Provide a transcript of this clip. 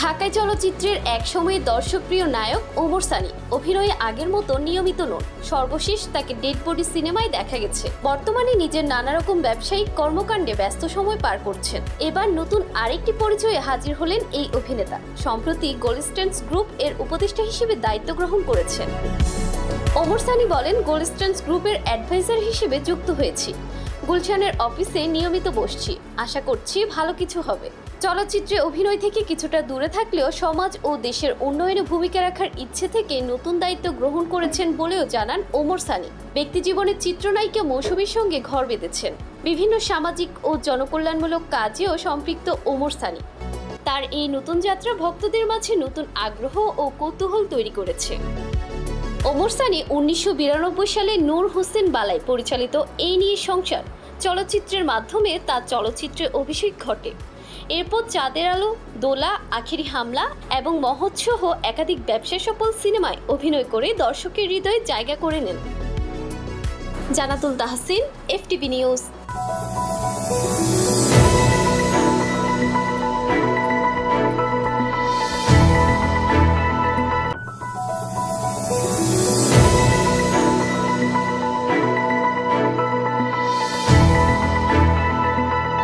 ঢাকায় চলচ্চিত্রের একসময়ে দর্শকপ্রিয় নায়ক ওমর সানি অভিনয়ে আগের মতো নিয়মিত নন। সর্বশেষ তাকে ডেড বডি সিনেমায় দেখা গেছে। বর্তমানে নিজের নানা রকম ব্যবসায়িক কর্মকাণ্ডে ব্যস্ত সময় পার করছেন। এবার নতুন আরেকটি পরিচয়ে হাজির হলেন এই অভিনেতা। সম্প্রতি গোল্ডস্টান্স গ্রুপ এর উপদেষ্টা হিসেবে দায়িত্ব গ্রহণ করেছেন। ওমর সানি বলেন, গোল্ডস্টান্স গ্রুপের অ্যাডভাইজার হিসেবে যুক্ত হয়েছি। গুলশানের অফিসে নিয়মিত বসছি। আশা করছি ভালো কিছু হবে। চলচ্চিত্রে অভিনয় থেকে কিছুটা দূরে থাকলেও সমাজ ও দেশের উন্নয়নে ভূমিকা রাখার ইচ্ছে থেকে নতুন দায়িত্ব গ্রহণ করেছেন বলেও জানান ওমর সানি। ব্যক্তিজীবনের চিত্রনায়িকা মৌসুমীর সঙ্গে ঘর বেঁধেছেন। বিভিন্ন সামাজিক ও জনকল্যাণমূলক কাজেও সম্পৃক্ত ওমর সানি। তার এই নতুন যাত্রা ভক্তদের মাঝে নতুন আগ্রহ ও কৌতূহল তৈরি করেছে। ওমর সানি 1992 সালে নূর হোসেন বালাই পরিচালিত এই নিয়ে সংসার চলচ্চিত্রের মাধ্যমে তার চলচ্চিত্রে অভিষেক ঘটে। এরপর চাঁদের আলো, দোলা, আখেরি হামলা এবং মহৎসহ একাধিক ব্যবসা সফল সিনেমায় অভিনয় করে দর্শকের হৃদয়ে জায়গা করে নেন। Jannatul Tahsin, FTV news.